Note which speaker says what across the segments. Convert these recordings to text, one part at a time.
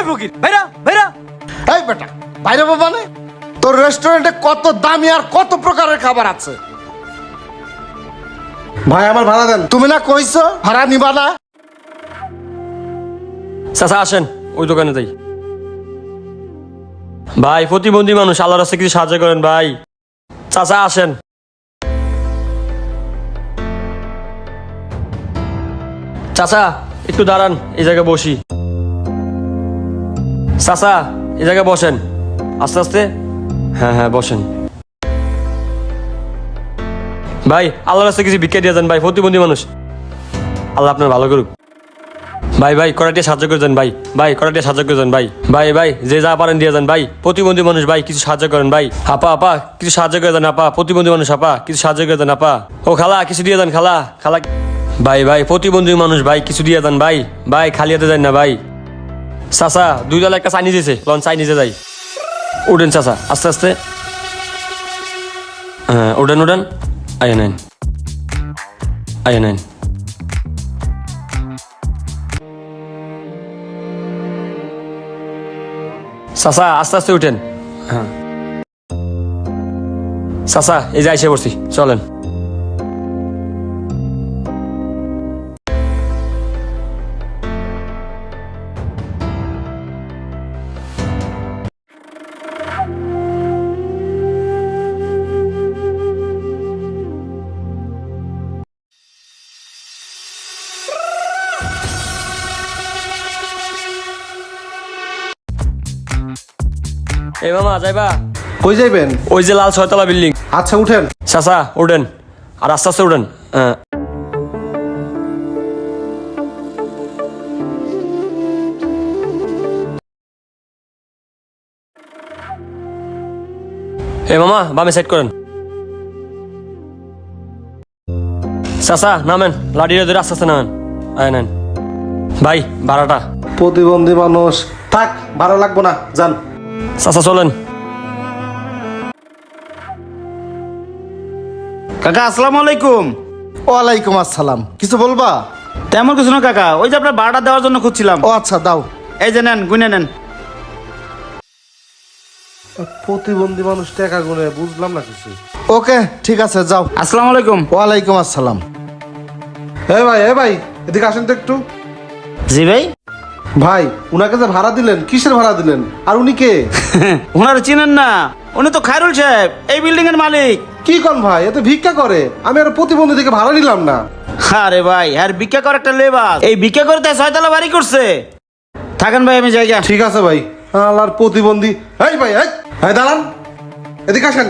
Speaker 1: ফকির ভাইরা ভাইরা।
Speaker 2: এই বেটা বাইরে বাবা নে, তোর রেস্টুরেন্টে কত দামি আর কত প্রকারের খাবার আছে।
Speaker 3: ভাই আমার ভাড়া দেন।
Speaker 2: তুমি না কইছো ভাড়া নিবা না?
Speaker 4: চাচা আসেন ওই দোকানে যাই। ভাই প্রতিবন্ধী মানুষ, আল্লাহর রাস্তায় কিছু সাহায্য করেন ভাই। চাচা আসেন। চাচা একটু দাঁড়ান, এই জায়গায় বসি। চাচা এই জায়গায় বসেন, আস্তে আস্তে। হ্যাঁ হ্যাঁ বসেন। ভাই আল্লাহর রাস্তায় কিছু ভিক্ষা দিয়ে যান ভাই, প্রতিবন্ধী মানুষ, আল্লাহ আপনার ভালো করুক। ভাই ভাই কড়াইটা সাহায্য করে দেন ভাই, ভাই কড়াইটা সাহায্য করে দেন ভাই, ভাই ভাই যে যা পারেন দিয়ে যান ভাই, প্রতিবন্ধী মানুষ ভাই কিছু সাহায্য করেন ভাই। আপা আপা কিছু সাহায্য করে দেন আপা, প্রতিবন্ধী মানুষ আপা কিছু সাহায্য করে দেন আপা। ও খালা কিছু দিয়ে দেন খালা, খালা ভাই ভাই প্রতিবন্ধী মানুষ ভাই কিছু দিয়ে দেন ভাই, ভাই খালি হাতে যান না ভাই। চাচা 2 তলা একটা চাইনিজ এসে লন, চাইনিজে যাই। উঠেন চাচা আস্তে আস্তে, হ্যাঁ উঠেন উঠেন। আয়া নেন, আয়া নেন। চাচা আস্তে আস্তে উঠেন। হ্যাঁ চাচা এই যে এসে পড়ছি, চলেন। এই মামা যাইবা?
Speaker 3: কই যাইবেন?
Speaker 4: ওই যে লাল 6 তলা বিল্ডিং।
Speaker 3: আচ্ছা উঠেন।
Speaker 4: চাচা উঠেন, আর আস্তে আস্তে উঠেন। হ্যাঁ এ মামা বামে সাইড করেন। চাচা নামেন, লাঠিটা ধরে আস্তে আস্তে নামেন। আয় নেন ভাই ভাড়াটা।
Speaker 3: প্রতিবন্ধী মানুষ থাক, ভাড়া লাগবো না, যান।
Speaker 4: চাচা চলেন।
Speaker 1: কাকা আসসালামু আলাইকুম।
Speaker 2: ওয়ালাইকুম আসসালাম। কিছু বলবা?
Speaker 1: তেমন কিছু না কাকা, ওই যে আপনার ভাড়া দেওয়ার জন্য খুঁজছিলাম।
Speaker 2: ও আচ্ছা দাও।
Speaker 1: এই যে নেন, গুনে নেন।
Speaker 3: প্রতিবন্ধী মানুষ টাকা গুনে বুঝলাম না কিছু।
Speaker 2: ওকে ঠিক আছে যাও।
Speaker 1: আসসালামু আলাইকুম।
Speaker 2: ওয়ালাইকুম আসসালাম।
Speaker 3: এ ভাই এদিকে আসেন তো একটু।
Speaker 1: জি ভাই।
Speaker 3: ভাই উনাকে যে ভাড়া দিলেন, কিসের ভাড়া দিলেন? আর উনি কে?
Speaker 1: ওনারা চিনেন না? উনি তো খায়রুল সাহেব, এই বিল্ডিং এর মালিক।
Speaker 3: কি কোন ভাই, এত ভিক্ষা করে? আমি আর প্রতিবন্ধী থেকে ভাড়া নিলাম না।
Speaker 1: আরে ভাই আর ভিক্ষা করে একটা লেবাস, এই ভিক্ষা করতে 6 তলা বাড়ি করছে। থাকেন ভাই আমি জায়গা।
Speaker 3: ঠিক আছে ভাই। আল্লাহর প্রতিবন্ধী। এই ভাই এই দাঁড়ান, এদিকে আসেন।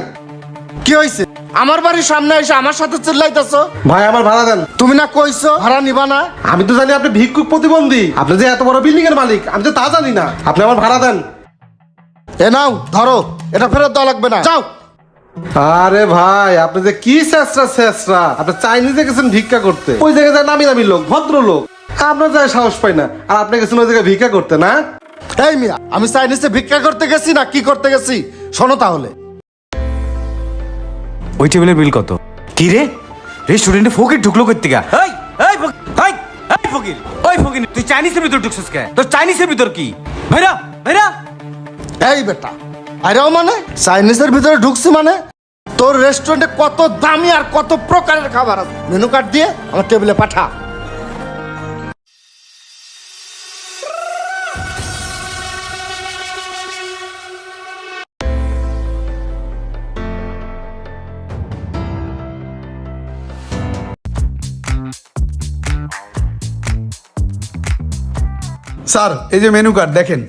Speaker 2: কি হয়েছে? আমার বাড়ির সামনে এসে আমার সাথে চিল্লাইতেছো?
Speaker 3: ভাই আমার ভাড়া দেন।
Speaker 2: তুমি না কইছো ভাড়া নিবা না?
Speaker 3: আমি তো জানি আপনি ভিক্ষুক প্রতিবন্ধী, আপনি যে এত বড় বিল্ডিং এর মালিক আমি তো তা জানি না। আপনি আমার ভাড়া দেন।
Speaker 2: এ নাও ধরো, এটা ফেরত দেওয়া লাগবে না, যাও।
Speaker 3: আরে ভাই আপনি যে কি শেষরা, আপনি চাইনিজে গেছেন ভিক্ষা করতে, ওই জায়গায় যায় নামি দামি লোক, ভদ্র লোক, আপনার যায় সাহস পাই না, আর আপনি গেছেন ওই জায়গায় ভিক্ষা করতে না?
Speaker 2: এই মিয়া, আমি চাইনিজে ভিক্ষা করতে গেছি না কি করতে গেছি শোনো তাহলে।
Speaker 5: ওই টেবিলের বিল কত? কি রে, রেস্টুরেন্টে ফকির ঢুকলো কই থেকে?
Speaker 1: এই এই এই এই ফকির, ওই ফকির তুই চাইনিজের ভিতর ঢুকছিস কে? তোর চাইনিজের ভিতর কি? ভাইরা ভাইরা।
Speaker 2: এই বেটা আরেও মানে চাইনিজের ভিতরে ঢুকছি মানে? তোর রেস্টুরেন্টে কত দামি আর কত প্রকারের খাবার আছে, মেনু কার্ড দিয়ে আমার টেবিলে পাঠা।
Speaker 5: স্যার এই যে মেনু কার্ড দেখেন।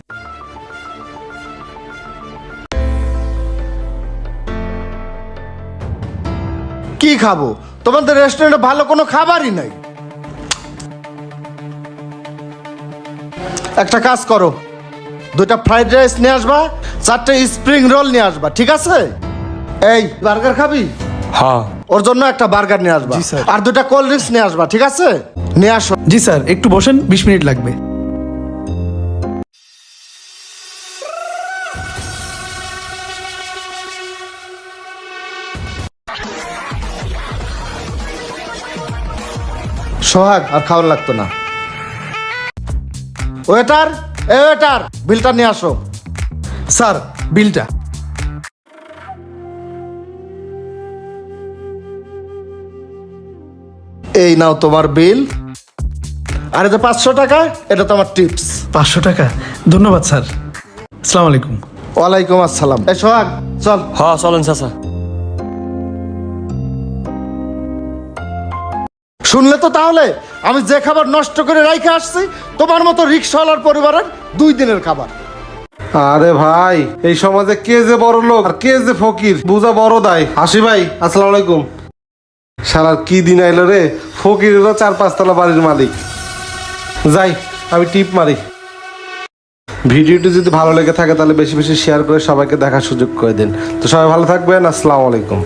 Speaker 2: কি খাবো? তোমাদের রেস্টুরেন্টে ভালো কোনো খাবারই নাই। একটা কাজ করো, 2টা ফ্রাইড রাইস নিয়ে আসবা, 4টে স্প্রিং রোল নিয়ে আসবা, ঠিক আছে? এই বার্গার খাবি?
Speaker 4: হ্যাঁ
Speaker 2: ওর জন্য একটা বার্গার নিয়ে আসবা,
Speaker 5: জি, স্যার।
Speaker 2: আর 2টা কোল্ড ড্রিঙ্কস নিয়ে আসবা, ঠিক আছে? নিয়ে আসো।
Speaker 5: জি স্যার, একটু বসেন, 20 মিনিট লাগবে।
Speaker 2: সোহাগ আর খাওয়ার লাগতো না। ওয়েটার এ ওয়েটার, বিলটা নিয়ে আসো।
Speaker 6: স্যার বিলটা।
Speaker 2: এই নাও তোমার বিল, আর এটা 500 টাকা, এটা তোমার টিপস।
Speaker 6: 500 টাকা, ধন্যবাদ স্যার। আসসালামু আলাইকুম।
Speaker 2: ওয়ালাইকুম আসসালাম। এই সোহাগ, চল।
Speaker 4: হ চলেন চাচা।
Speaker 2: শুনলে তো তাহলে, আমি যে খাবার নষ্ট করে রাইখে আসছি, তোমার মতো রিক্সাওয়ালার পরিবারের 2 দিনের খাবার।
Speaker 3: আরে ভাই, এই সমাজে কে যে বড় লোক আর কে যে ফকির বুঝা বড় দায়। আসি ভাই, আসসালামু আলাইকুম। শালার কি দিন আইলো রে, ফকিরেরও 4-5 তলা বাড়ির মালিক। যাই, আমি টিপ মারি। ভিডিওটি যদি ভালো লেগে থাকে তাহলে বেশি বেশি শেয়ার করে সবাইকে দেখার সুযোগ করে দিন। তো সবাই ভালো থাকবেন, আসসালামু আলাইকুম।